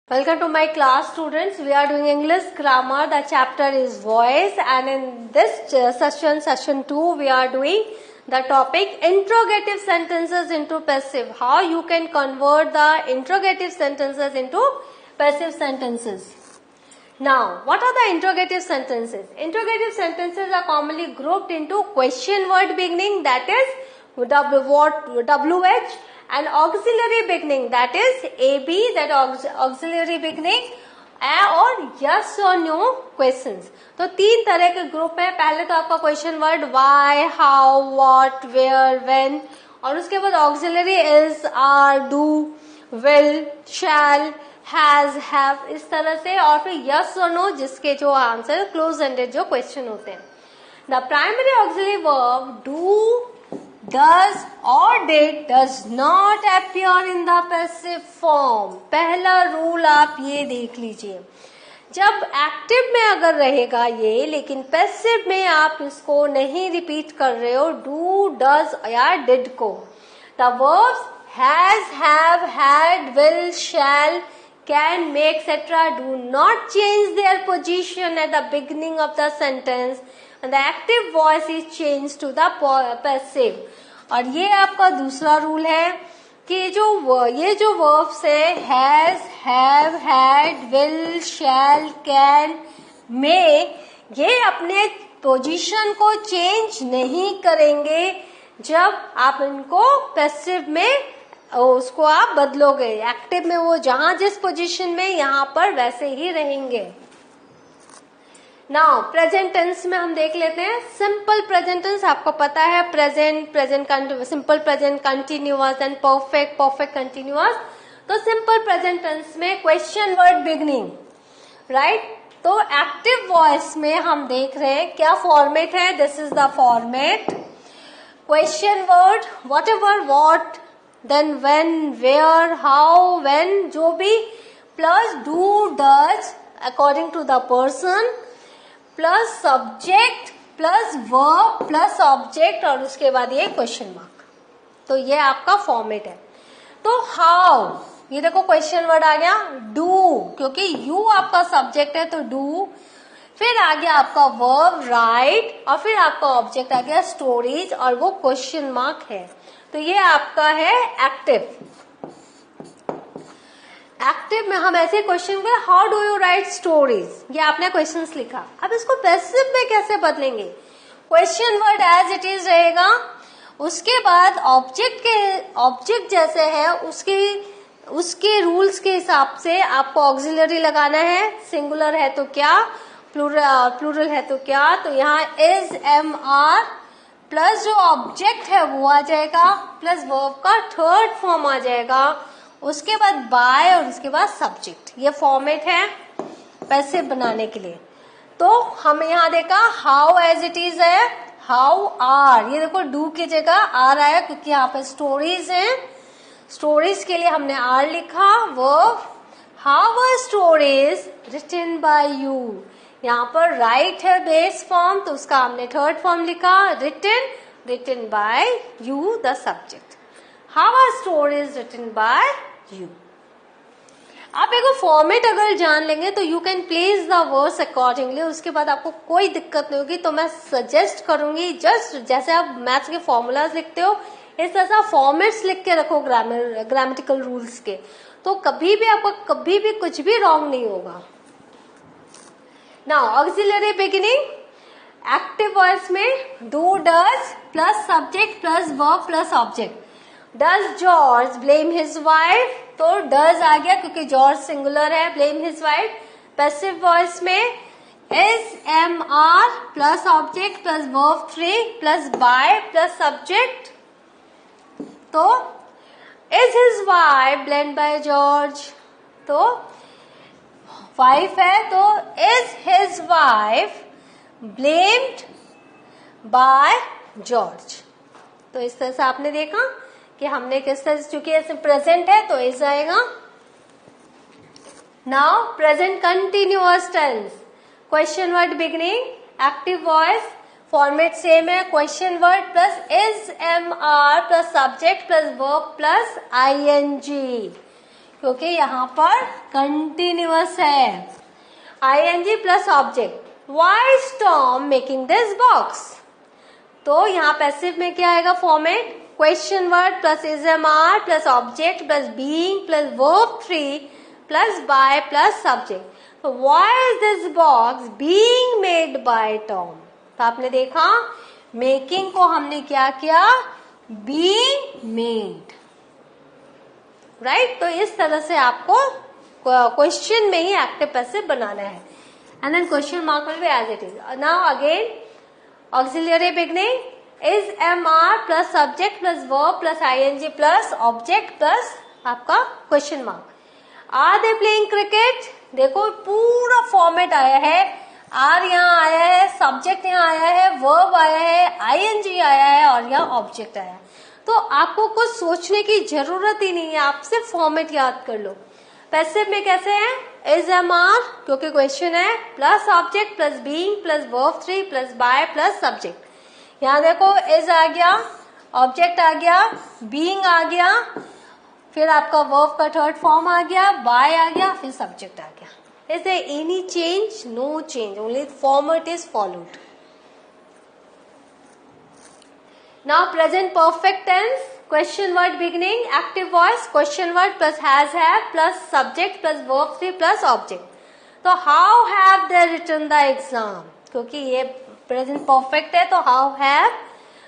Welcome to my class, students. We are doing English grammar. The chapter is voice, and in this session 2, we are doing the topic interrogative sentences into passive. How you can convert the interrogative sentences into passive sentences. Now, what are the interrogative sentences? Interrogative sentences are commonly grouped into question word beginning, that is WH, and auxiliary beginning, that is AB, that auxiliary beginning, और yes or no questions. तो तीन तरह के group है. पहले तो आपका question word why, how, what, where, when, और उसके बाद auxiliary is, are, do, will, shall, has, have, इस तरह से, और फिर yes or no जिसके जो आंसर क्लोज एंडेड जो क्वेश्चन होते हैं. The primary auxiliary verb do, does or did does not appear in the passive form. पहला रूल आप ये देख लीजिए, जब एक्टिव में अगर रहेगा ये, लेकिन पैसिव में आप इसको नहीं रिपीट कर रहे हो डू, डज या डिड को, the verbs has, have, had, will, shall, can, may et cetera do not change their position at the beginning of the sentence and the active voice is changed to the passive. और ये आपका दूसरा rule है कि ये जो verbs है has, have, had, will, shall, can, may, ये अपने पोजीशन को चेंज नहीं करेंगे जब आप इनको पैसिव में उसको आप बदलोगे. एक्टिव में वो जहां जिस पोजीशन में यहाँ पर वैसे ही रहेंगे. नाउ प्रेजेंट टेंस में हम देख लेते हैं. सिंपल प्रेजेंट टेंस आपको पता है, present, simple present continuous and perfect, perfect continuous. तो सिंपल प्रेजेंट टेंस में क्वेश्चन वर्ड बिगनिंग, राइट. तो एक्टिव वॉइस में हम देख रहे हैं क्या फॉर्मेट है. This is the format. Question word whatever, what, then when, where, how, when, जो भी, plus do, does according to the person, plus subject, plus verb, plus object, और उसके बाद ये क्वेश्चन मार्क. तो ये आपका फॉर्मेट है. तो हाउ, ये देखो क्वेश्चन वर्ड आ गया. डू, क्योंकि यू आपका सब्जेक्ट है तो डू, फिर आ गया आपका वर्ब राइट, और फिर आपका ऑब्जेक्ट आ गया स्टोरीज, और वो क्वेश्चन मार्क है. तो ये आपका है एक्टिव. एक्टिव में हम ऐसे क्वेश्चन में how do you right stories, ये आपने क्वेश्चंस लिखा. अब इसको पैसिव में कैसे बदलेंगे. Question word as it is रहेगा, उसके बाद ऑब्जेक्ट जैसे है उसके रूल्स के हिसाब से आपको ऑक्सिलरी लगाना है. सिंगुलर है तो क्या, प्लूरल है तो क्या. तो यहाँ इज, एम, आर, प्लस जो ऑब्जेक्ट है वो आ जाएगा, प्लस वर्ब का थर्ड फॉर्म आ जाएगा, उसके बाद बाय, और उसके बाद सब्जेक्ट. ये फॉर्मेट है पैसिव बनाने के लिए. तो हम यहाँ देखा हाउ एज इट इज है, हाउ आर, ये देखो डू की जगह आर आया क्योंकि यहाँ पे स्टोरीज हैं. स्टोरीज के लिए हमने आर लिखा. Verb how are stories written by you, यहाँ पर राइट है बेस फॉर्म, तो उसका हमने थर्ड फॉर्म लिखा written by you the subject. How are stories written by you? आप एक फॉर्मेट अगर जान लेंगे तो you can place the words accordingly. उसके बाद आपको कोई दिक्कत नहीं होगी. तो मैं सजेस्ट करूंगी जस्ट जैसे आप मैथ्स के फॉर्मूलाज लिखते हो इस तरह से फॉर्मेट्स लिख के रखो ग्रामेटिकल रूल्स के. तो कभी भी आपको कभी भी कुछ भी रॉन्ग नहीं होगा. Now auxiliary beginning active voice में do, does, plus subject, plus verb, plus object. Does George blame his wife? तो does आ गया क्योंकि George सिंगुलर है. blame his wife. Passive voice में is, am, are, plus object, plus verb 3, plus by, plus subject. तो is his wife blamed by George? तो wife है तो is his wife blamed by George. तो इस तरह से आपने देखा कि हमने किस तरह से, चूंकि ऐसे प्रेजेंट है तो इज आएगा. Now present continuous tense, question word beginning, active voice, format same है. Question word plus is, am, are, plus subject, plus verb, plus ING. क्योंकि यहाँ पर कंटिन्यूअस है. ing plus object. Why is Tom making this box? तो यहाँ passive में क्या आएगा format? Question word plus is am are plus object plus being plus verb 3 plus by plus subject. तो why is this box being made by Tom? तो आपने देखा making को हमने क्या किया? Being made. राइट. तो इस तरह से आपको क्वेश्चन में ही एक्टिव पैसिव बनाना है. And then question mark will be as it is. Now again auxiliary beginning is am are plus subject plus verb plus ING plus object plus आपका question mark. Are they playing cricket? देखो पूरा format आया है. Are यहाँ आया है, subject यहाँ आया है, वर्ब आया है, आईएनजी आया है और यहाँ ऑब्जेक्ट आया है. तो आपको कुछ सोचने की जरूरत ही नहीं है, आप सिर्फ फॉर्मेट याद कर लो. पैसिव में कैसे है? इज एम आर क्योंकि क्वेश्चन है plus object plus being plus verb 3 plus by plus subject. यहाँ देखो इज आ गया, ऑब्जेक्ट आ गया, बीइंग आ गया, फिर आपका वर्ब का थर्ड फॉर्म आ गया, बाय आ गया, फिर सब्जेक्ट आ गया. Is there any change? No change, only format is followed. Now present perfect tense, question word beginning, active voice, question word plus has have plus subject plus verb 3 plus object. तो how have they written the exam? क्योंकि ये present perfect है तो how have.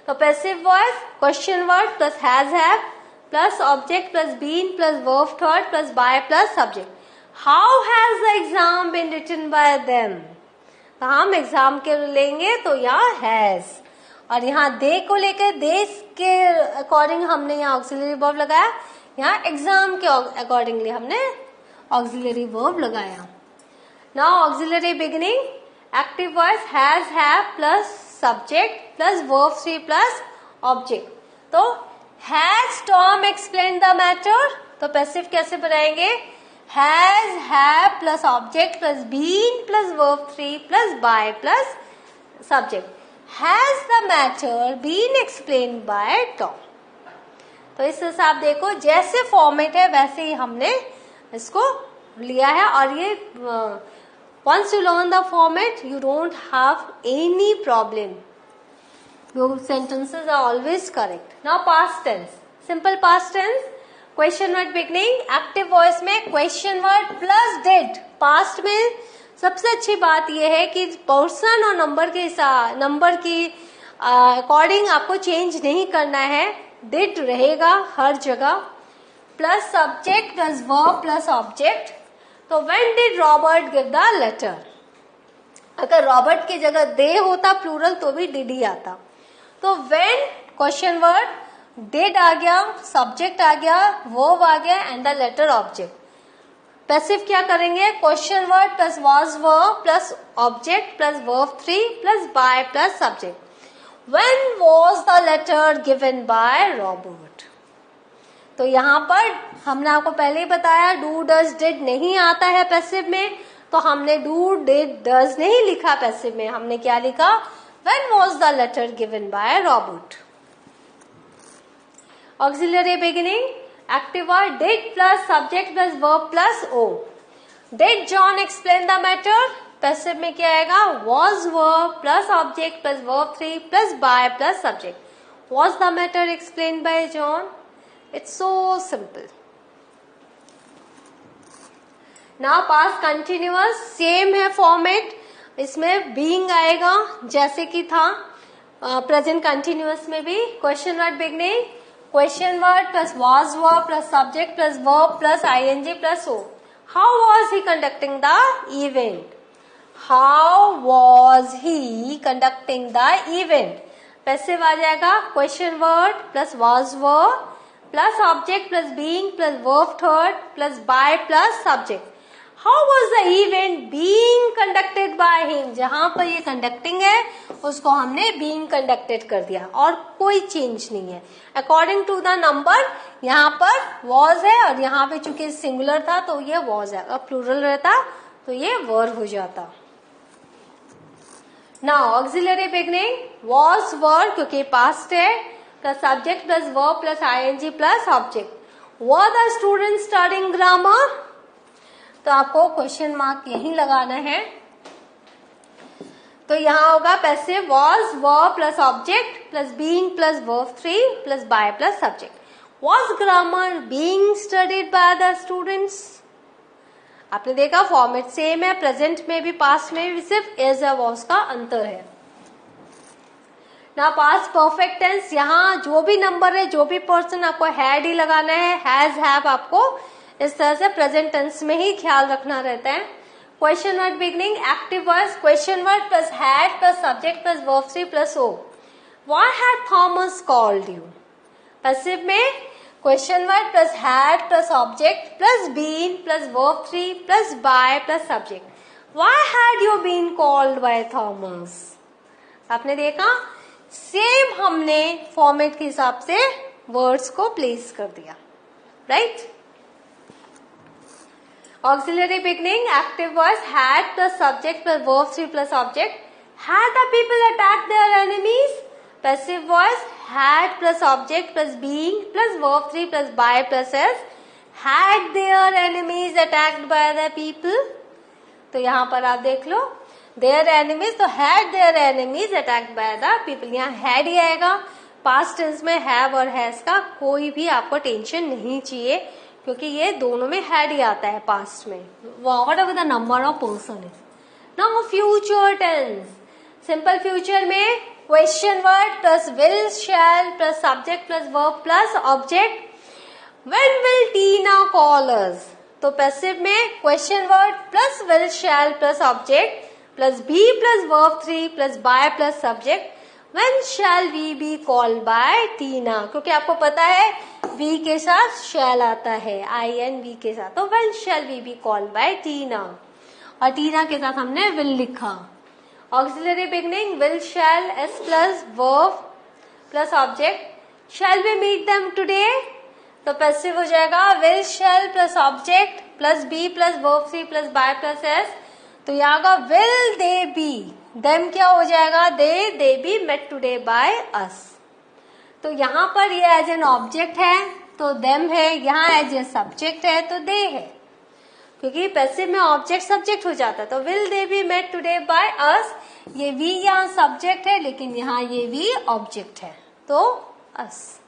तो passive voice, question word plus has have plus object plus been plus verb third plus by plus subject. How has the exam been written by them? तो हम exam के लेंगे तो यहाँ has. और यहाँ दे को लेकर देश के अकॉर्डिंग हमने यहाँ ऑक्सिलरी वर्ब लगाया. यहाँ एग्जाम के अकॉर्डिंगली हमने ऑक्सिलरी वर्ब लगाया. Now auxiliary beginning active voice has have plus subject plus verb 3 plus object. तो has Tom explain the matter? तो पैसिव कैसे बनाएंगे? Has have plus object plus been plus verb 3 plus by plus subject. Has the matter been explained by Tom? तो इस हिसाब देखो जैसे format है वैसे ही हमने इसको लिया है. और ये once you learn the format you don't have any problem. Your sentences are always correct. Now past tense, simple past tense, question word beginning, active voice में question word plus did. past में सबसे अच्छी बात यह है कि person और number की अकॉर्डिंग आपको चेंज नहीं करना है. डिड रहेगा हर जगह plus subject plus verb plus object. तो when did Robert give the letter? अगर रॉबर्ट की जगह दे होता प्लूरल तो भी डिड ही आता. तो व्हेन क्वेश्चन वर्ड डिड आ गया, सब्जेक्ट आ गया, वर्ब आ गया and the letter object. Passive क्या करेंगे? Question word plus was verb plus object plus verb 3 plus by plus subject. When was the letter given by Robert? तो यहाँ पर हमने आपको पहले ही बताया डू डज डिड नहीं आता है पैसिव में. तो हमने डू डिड डज नहीं लिखा पैसिव में, हमने क्या लिखा? When was the letter given by Robert. Auxiliary beginning active word did plus subject plus verb plus o. Did John explain the matter? Passive में क्या आएगा? Was verb plus object plus verb 3 plus by plus subject. Was the matter explained by John? It's so simple. Now past continuous same है format. इसमें being आएगा जैसे कि था present continuous में भी. Question word beginning, question word plus was verb plus subject plus verb plus ing plus o. How was he conducting the event? How was he conducting the event? Passive आ जाएगा question word plus was verb plus object plus being plus verb third plus by plus subject. How was the event being conducted by him? जहां पर ये conducting है उसको हमने being conducted कर दिया और कोई चेंज नहीं है. According to the number यहाँ पर was है और यहाँ पे चूंकि सिंगुलर था तो ये was है. अब प्लूरल रहता तो ये were हो जाता. Now auxiliary beginning was were क्योंकि past है plus subject plus verb plus ing plus object. Were the students studying grammar? तो आपको क्वेश्चन मार्क यही लगाना है। तो यहाँ होगा passive was verb plus object plus being plus verb 3 plus by plus subject. Was grammar being studied by the students? आपने देखा फॉर्मेट सेम है, प्रेजेंट में भी पास्ट में भी सिर्फ एज या वॉज का अंतर है ना। पास्ट परफेक्ट टेंस, यहाँ जो भी नंबर है, जो भी पर्सन, आपको हैड ही लगाना है, हैज हैव आपको इस तरह से प्रेजेंट टेंस में ही ख्याल रखना रहता है। Question word beginning active voice, question word plus had plus subject plus verb 3 plus O. What had Thomas called you? Passive में question word plus had plus object plus been plus verb 3 plus by plus subject. Why had you been called by Thomas? आपने देखा same हमने format के हिसाब से words को place कर दिया, right. Auxiliary beginning active voice had plus subject plus verb 3 plus object. Had the people attack their enemies? Passive voice had plus object plus being plus verb 3 plus by plus s. Had their enemies attacked by the people? तो यहाँ पर आप देख लो their enemies, तो had their enemies attacked by the people, यहाँ had ही आएगा। Past tense में have और has का कोई भी आपको टेंशन नहीं चाहिए, क्योंकि ये दोनों में had ही आता है पास्ट में। whatever the number of person is. Now future tense, simple future में question word plus will shall plus subject plus verb plus object. When will Tina call us? तो पैसिव में question word plus will shall plus object plus be plus verb 3 plus by plus subject. When shall we be called by Tina? क्योंकि आपको पता है we के साथ शैल आता है, INV के साथ, तो when shall we be called by Tina, और टीना के साथ हमने विल लिखा। Auxiliary beginning will shall S plus verb plus object. Shall we meet them today? तो पैसिव हो जाएगा will shall plus object plus be plus verb 3 plus by plus S. तो यहाँ का विल दे बी, देम क्या हो जाएगा? They be met today by us. तो यहाँ पर ये एज एन ऑब्जेक्ट है तो देम है, यहाँ एज ए सब्जेक्ट है तो दे है, क्योंकि पैसिव में ऑब्जेक्ट सब्जेक्ट हो जाता है। तो will they be met today by us, ये वी यहाँ सब्जेक्ट है लेकिन यहाँ ये वी ऑब्जेक्ट है, तो अस।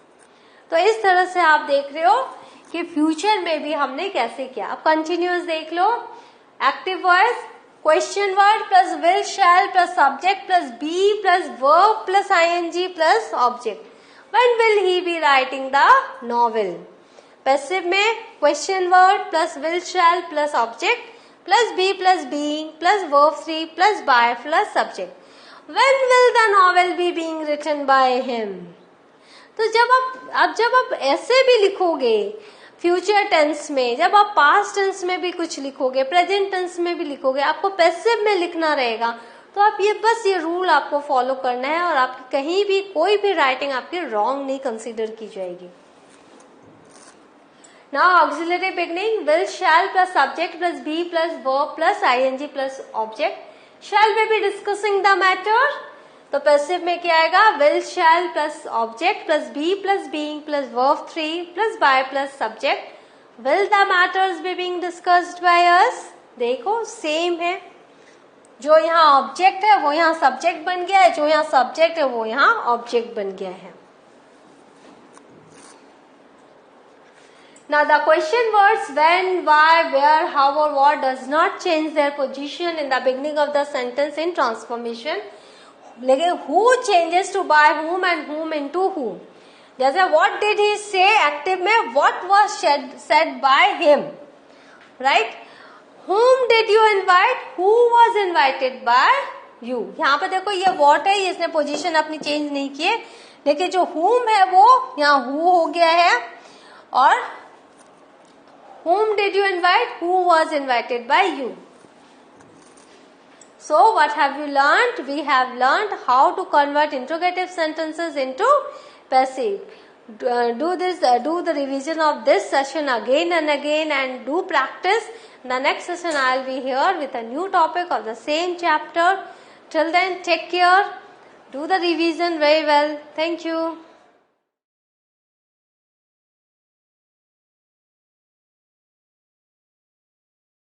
तो इस तरह से आप देख रहे हो कि फ्यूचर में भी हमने कैसे किया। अब कंटिन्यूअस देख लो। Active voice question word plus will shall plus subject plus be plus verb plus ING plus object. When will he be writing the novel? Passive में question word plus will shall plus object plus be plus being plus verb 3 plus by plus subject. When will the novel be being written by him? तो जब आप ऐसे भी लिखोगे future tense में, जब आप पास्ट टेंस में भी कुछ लिखोगे, प्रेजेंट टेंस में भी लिखोगे, आपको पैसिव में लिखना रहेगा। तो आप ये रूल आपको फॉलो करना है और आपकी कहीं भी कोई भी राइटिंग आपकी रॉन्ग नहीं कंसीडर की जाएगी। Now auxiliary beginning will shall plus subject plus be plus verb plus ING plus object. Shall we be discussing the matter? तो पैसिव में क्या आएगा? will shall plus object plus be plus being plus verb 3 plus by plus subject. Will the matters be being discussed by us? देखो same है, जो यहाँ object है वो यहाँ सब्जेक्ट बन गया है, जो यहाँ सब्जेक्ट है वो यहाँ ऑब्जेक्ट बन गया है। Now the question words when, why, where, how or what does not change their position in the beginning of the sentence in transformation. लेकिन who changes to by whom and whom into who. जैसे what did he say active में what was said by him, right? Whom did you invite? Who was invited by you. यहाँ पे देखो ये what है, इसने position अपनी change नहीं की है, लेकिन जो whom है वो यहाँ who हो गया है, और whom did you invite? Who was invited by you? So what have you learnt? We have learnt how to convert interrogative sentences into passive. Do the revision of this session again and again and do practice. The next session I will be here with a new topic of the same chapter. Till then, take care. Do the revision very well. Thank you.